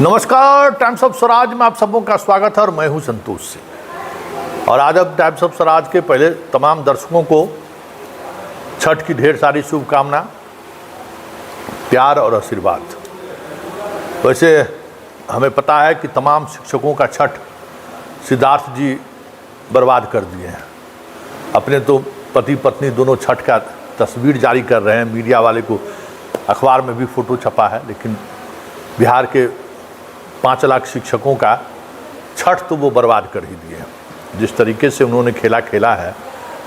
नमस्कार, times of Swaraj में आप सबों का स्वागत है और मैं हूं संतोष सिंह। और आज अब टाइम्स ऑफ स्वराज के पहले तमाम दर्शकों को छठ की ढेर सारी शुभकामना, प्यार और आशीर्वाद। वैसे हमें पता है कि तमाम शिक्षकों का छठ सिद्धार्थ जी बर्बाद कर दिए हैं। अपने तो पति पत्नी दोनों छठ का तस्वीर जारी कर रहे हैं, मीडिया वाले को अखबार में भी फ़ोटो छपा है, लेकिन बिहार के 5 लाख शिक्षकों का छठ तो वो बर्बाद कर ही दिए हैं। जिस तरीके से उन्होंने खेला है,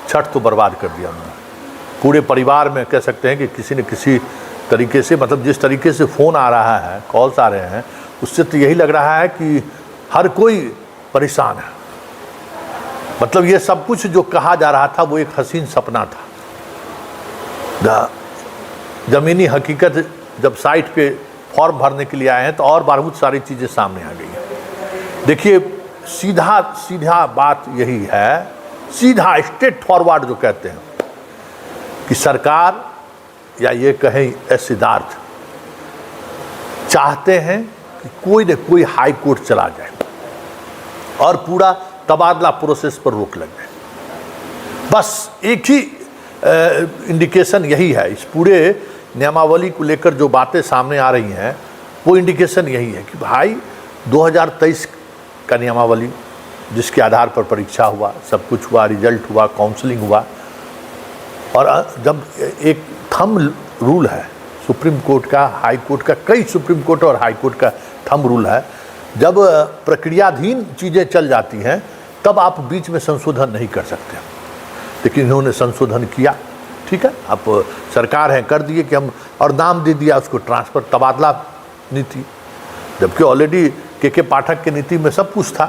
छठ तो बर्बाद कर दिया उन्होंने। पूरे परिवार में कह सकते हैं कि किसी न किसी तरीके से, मतलब जिस तरीके से फ़ोन आ रहा है, कॉल्स आ रहे हैं, उससे तो यही लग रहा है कि हर कोई परेशान है। मतलब ये सब कुछ जो कहा जा रहा था वो एक हसीन सपना था। ज़मीनी हकीकत जब साइट पे फॉर्म भरने के लिए आए हैं तो और बहुत सारी चीज़ें सामने आ गई हैं। देखिए, सीधा बात यही है, सीधा स्ट्रेट फॉरवर्ड जो कहते हैं कि सरकार या ये कहें सिद्धार्थ चाहते हैं कि कोई न कोई हाई कोर्ट चला जाए और पूरा तबादला प्रोसेस पर रोक लग जाए। बस एक ही इंडिकेशन यही है। इस पूरे नियमावली को लेकर जो बातें सामने आ रही हैं वो इंडिकेशन यही है कि भाई 2023 का नियमावली जिसके आधार पर परीक्षा हुआ, सब कुछ हुआ, रिजल्ट हुआ, काउंसलिंग हुआ, और जब एक थंब रूल है सुप्रीम कोर्ट का, हाई कोर्ट का, कई सुप्रीम कोर्ट और हाई कोर्ट का थंब रूल है, जब प्रक्रियाधीन चीज़ें चल जाती हैं तब आप बीच में संशोधन नहीं कर सकते। लेकिन इन्होंने संशोधन किया, ठीक है, आप सरकार है, कर दिए कि हम, और नाम दे दिया उसको ट्रांसफ़र तबादला नीति, जबकि ऑलरेडी के पाठक की नीति में सब कुछ था।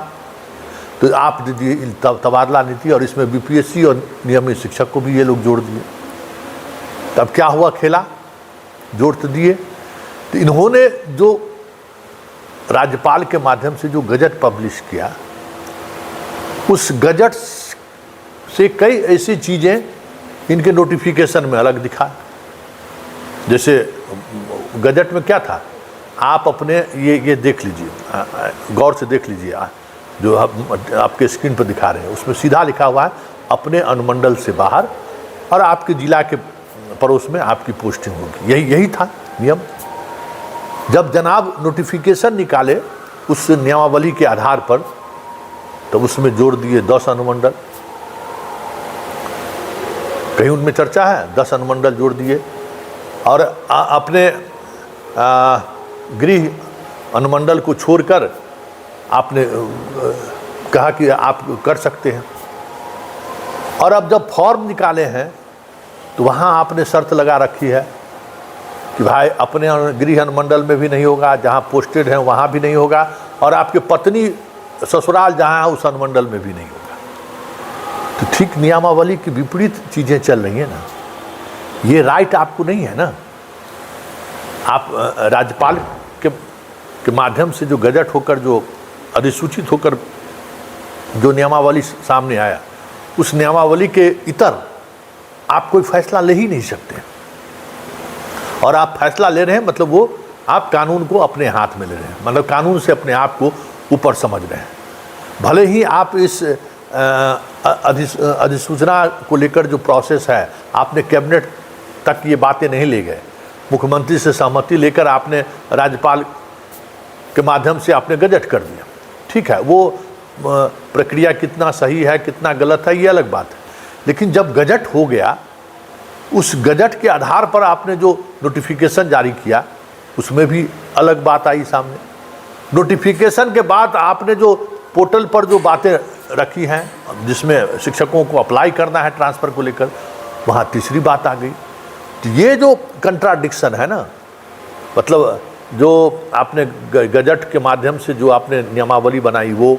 तो आप दे दिए तबादला नीति, और इसमें बीपीएससी और नियमित शिक्षक को भी ये लोग जोड़ दिए। तब क्या हुआ, खेला, जोड़ तो दिए। तो इन्होंने जो राज्यपाल के माध्यम से जो गजट पब्लिश किया, उस गजट से कई ऐसी चीज़ें इनके नोटिफिकेशन में अलग दिखा। जैसे गजट में क्या था, आप अपने ये देख लीजिए, गौर से देख लीजिए, जो आपके स्क्रीन पर दिखा रहे हैं, उसमें सीधा लिखा हुआ है अपने अनुमंडल से बाहर और आपके जिला के पड़ोस में आपकी पोस्टिंग होगी। यही था नियम। जब जनाब नोटिफिकेशन निकाले उस नियमावली के आधार पर, तो उसमें जोड़ दिए 10 अनुमंडल। कहीं उनमें चर्चा है, 10 अनुमंडल जोड़ दिए, और अपने गृह अनुमंडल को छोड़कर आपने कहा कि आप कर सकते हैं। और अब जब फॉर्म निकाले हैं तो वहाँ आपने शर्त लगा रखी है कि भाई अपने गृह अनुमंडल में भी नहीं होगा, जहाँ पोस्टेड हैं वहाँ भी नहीं होगा, और आपके पत्नी ससुराल जहाँ है उस अनुमंडल में भी नहीं होगा। तो ठीक नियमावली की विपरीत चीज़ें चल रही हैं ना। ये राइट आपको नहीं है ना। आप राज्यपाल के माध्यम से जो गजट होकर, जो अधिसूचित होकर जो नियमावली सामने आया, उस नियमावली के इतर आप कोई फैसला ले ही नहीं सकते। और आप फैसला ले रहे हैं मतलब वो आप कानून को अपने हाथ में ले रहे हैं, मतलब कानून से अपने आप को ऊपर समझ रहे हैं। भले ही आप इस अधिसूचना को लेकर जो प्रोसेस है, आपने कैबिनेट तक ये बातें नहीं ले गए, मुख्यमंत्री से सहमति लेकर आपने राज्यपाल के माध्यम से आपने गजट कर दिया, ठीक है, वो प्रक्रिया कितना सही है कितना गलत है ये अलग बात है। लेकिन जब गजट हो गया, उस गजट के आधार पर आपने जो नोटिफिकेशन जारी किया उसमें भी अलग बात आई सामने। नोटिफिकेशन के बाद आपने जो पोर्टल पर जो बातें रखी हैं जिसमें शिक्षकों को अप्लाई करना है ट्रांसफ़र को लेकर, वहाँ तीसरी बात आ गई। तो ये जो कंट्राडिक्शन है ना, मतलब जो आपने गजट के माध्यम से जो आपने नियमावली बनाई वो,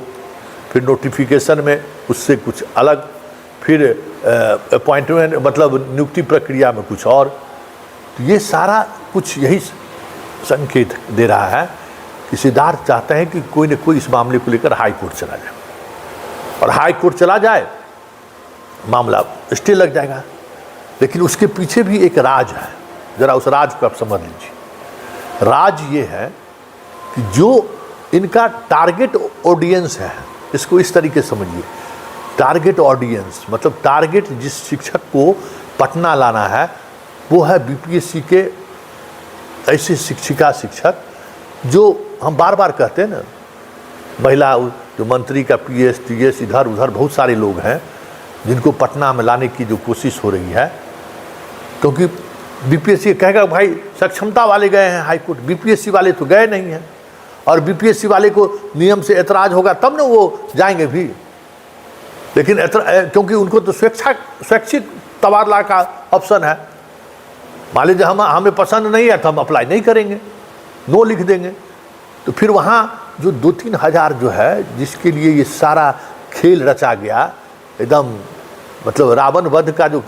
फिर नोटिफिकेशन में उससे कुछ अलग, फिर अपॉइंटमेंट मतलब नियुक्ति प्रक्रिया में कुछ और। तो ये सारा कुछ यही संकेत दे रहा है कि सिद्धार्थ चाहते हैं कि कोई न कोई इस मामले को लेकर हाई कोर्ट चला जाए, और हाई कोर्ट चला जाए मामला स्टे लग जाएगा। लेकिन उसके पीछे भी एक राज है, ज़रा उस राज को आप समझ लीजिए। राज ये है कि जो इनका टारगेट ऑडियंस है, इसको इस तरीके से समझिए। टारगेट ऑडियंस मतलब टारगेट जिस शिक्षक को पटना लाना है वो है बीपीएससी के ऐसे शिक्षक जो हम बार बार कहते हैं ना, महिला जो मंत्री का पीएस टीएस इधर उधर बहुत सारे लोग हैं जिनको पटना में लाने की जो कोशिश हो रही है, क्योंकि बीपीएससी कहेगा भाई सक्षमता वाले गए हैं हाई कोर्ट, बीपीएससी वाले तो गए नहीं हैं, और बीपीएससी वाले को नियम से ऐतराज होगा तब ना वो जाएंगे भी, लेकिन क्योंकि उनको तो स्वैच्छिक तबादला का ऑप्शन है। मान लीजिए हमें पसंद नहीं है तो हम अप्लाई नहीं करेंगे, नो लिख देंगे। तो फिर वहाँ जो 2-3 हज़ार जो है जिसके लिए ये सारा खेल रचा गया, एकदम मतलब रावण वध का जो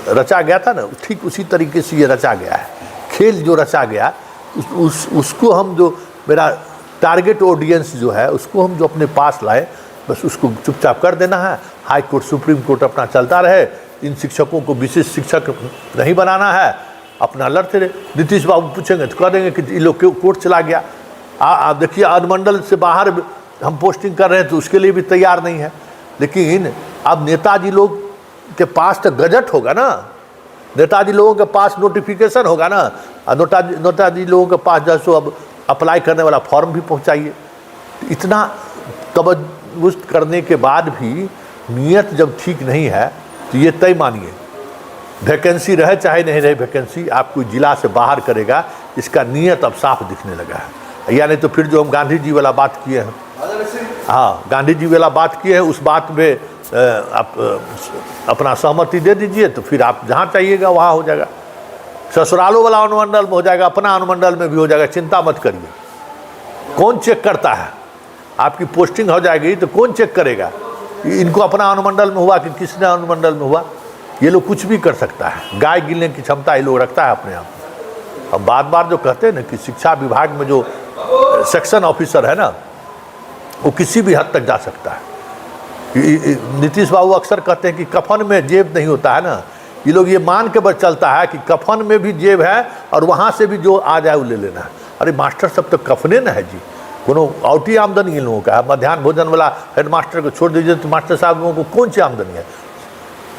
रचा गया था ना, ठीक उसी तरीके से ये रचा गया है। खेल जो रचा गया उसको हम जो मेरा टारगेट ऑडियंस जो है उसको हम जो अपने पास लाए, बस उसको चुपचाप कर देना है। हाई कोर्ट सुप्रीम कोर्ट अपना चलता रहे, इन शिक्षकों को विशेष शिक्षक नहीं बनाना है, अपना लड़ते रहे। नीतीश बाबू पूछेंगे तो कह देंगे कि ये लोग कोर्ट चला गया। आप देखिए अनुमंडल से बाहर हम पोस्टिंग कर रहे हैं तो उसके लिए भी तैयार नहीं है। लेकिन अब नेताजी लोग के पास तो गजट होगा ना, नेताजी लोगों के पास नोटिफिकेशन होगा ना, नेताजी लोगों के पास जैसो अब अप्लाई करने वाला फॉर्म भी पहुंचाइए। इतना तवज्जुह करने के बाद भी नीयत जब ठीक नहीं है तो ये तय मानिए वैकेंसी रहे चाहे नहीं रहे वैकेंसी, आपको जिला से बाहर करेगा, इसका नीयत अब साफ दिखने लगा है। या नहीं तो फिर जो हम गांधी जी वाला बात किए हैं, हाँ गांधी जी वाला बात किए हैं, उस बात में आप अपना सहमति दे दीजिए तो फिर आप जहाँ चाहिएगा वहाँ हो जाएगा। ससुरालों वाला अनुमंडल में हो जाएगा, अपना अनुमंडल में भी हो जाएगा, चिंता मत करिए। कौन चेक करता है? आपकी पोस्टिंग हो जाएगी तो कौन चेक करेगा इनको अपना अनुमंडल में हुआ कि किसने अनुमंडल में हुआ? ये लोग कुछ भी कर सकता है, गाय गिनने की क्षमता ये लोग रखता है अपने आप में। अब बार बार जो कहते हैं ना कि शिक्षा विभाग में जो सेक्शन ऑफिसर है ना वो किसी भी हद तक जा सकता है। नीतीश बाबू अक्सर कहते हैं कि कफन में जेब नहीं होता है ना, ये लोग ये मान के बस चलता है कि कफन में भी जेब है और वहाँ से भी जो आ जाए वो ले लेना है। अरे मास्टर सब तो कफने न है जी, कोनो औटी आमदनी इन लोगों का है। मध्याह्न भोजन वाला हेड मास्टर को छोड़ दीजिए तो मास्टर साहब लोगों को कौन सी आमदनी है?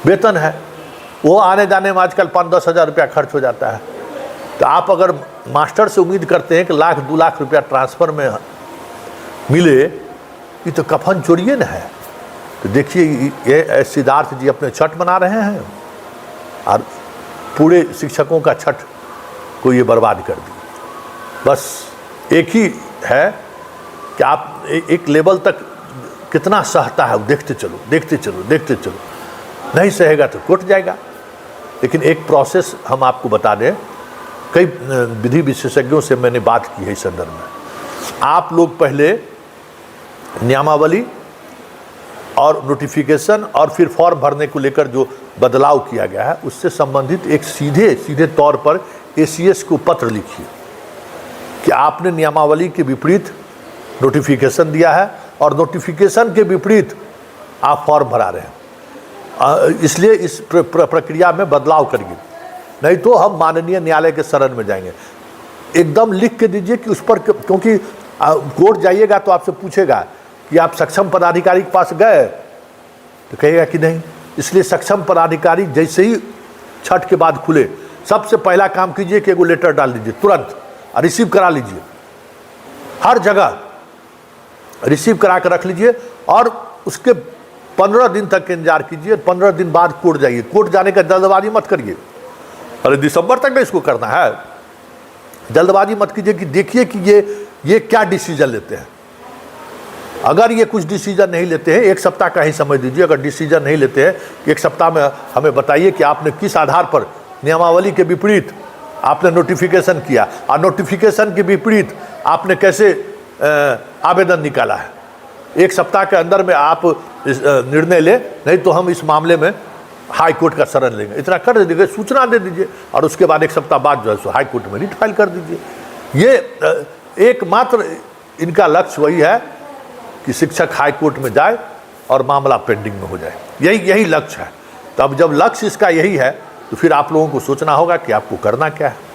वेतन है, वो आने जाने में आजकल 5-10 हज़ार रुपया खर्च हो जाता है। तो आप अगर मास्टर से उम्मीद करते हैं कि 1-2 लाख रुपया ट्रांसफ़र में मिले, ये तो कफन चोरिए न है। तो देखिए ये सिद्धार्थ जी अपने छठ मना रहे हैं और पूरे शिक्षकों का छठ को ये बर्बाद कर दी। बस एक ही है कि आप एक लेवल तक कितना सहता है, देखते चलो देखते चलो देखते चलो, नहीं सहेगा तो कोर्ट जाएगा। लेकिन एक प्रोसेस हम आपको बता दें, कई विधि विशेषज्ञों से मैंने बात की है इस संदर्भ में। आप लोग पहले नियमावली और नोटिफिकेशन और फिर फॉर्म भरने को लेकर जो बदलाव किया गया है उससे संबंधित एक सीधे तौर पर एसीएस को पत्र लिखिए कि आपने नियमावली के विपरीत नोटिफिकेशन दिया है और नोटिफिकेशन के विपरीत आप फॉर्म भरा रहे हैं, इसलिए इस प्रक्रिया में बदलाव करिए, नहीं तो हम माननीय न्यायालय के शरण में जाएंगे। एकदम लिख के दीजिए कि उस पर, क्योंकि कोर्ट जाइएगा तो आपसे पूछेगा कि आप सक्षम पदाधिकारी के पास गए, तो कहेगा कि नहीं। इसलिए सक्षम पदाधिकारी जैसे ही छठ के बाद खुले सबसे पहला काम कीजिए कि एगो लेटर डाल दीजिए तुरंत और रिसीव करा लीजिए, हर जगह रिसीव करा कर रख लीजिए और उसके 15 दिन तक इंतजार कीजिए। 15 दिन बाद कोर्ट जाइए। कोर्ट जाने का जल्दबाजी मत करिए, अरे दिसंबर तक नहीं इसको करना है, जल्दबाजी मत कीजिए कि देखिए कि ये क्या डिसीजन लेते हैं। अगर ये कुछ डिसीजन नहीं लेते हैं, 1 सप्ताह का ही समय दीजिए। अगर डिसीजन नहीं लेते हैं, 1 सप्ताह में हमें बताइए कि आपने किस आधार पर नियमावली के विपरीत आपने नोटिफिकेशन किया और नोटिफिकेशन के विपरीत आपने कैसे आवेदन निकाला है। 1 सप्ताह के अंदर में आप निर्णय ले, नहीं तो हम इस मामले में हाई कोर्ट का शरण लेंगे। इतना कर दीजिए, सूचना दे दीजिए और उसके बाद 1 सप्ताह बाद जो है सो हाई कोर्ट में रिट फाइल कर दीजिए। ये एकमात्र इनका लक्ष्य वही है कि शिक्षक हाई कोर्ट में जाए और मामला पेंडिंग में हो जाए, यही लक्ष्य है। तो अब जब लक्ष्य इसका यही है तो फिर आप लोगों को सोचना होगा कि आपको करना क्या है।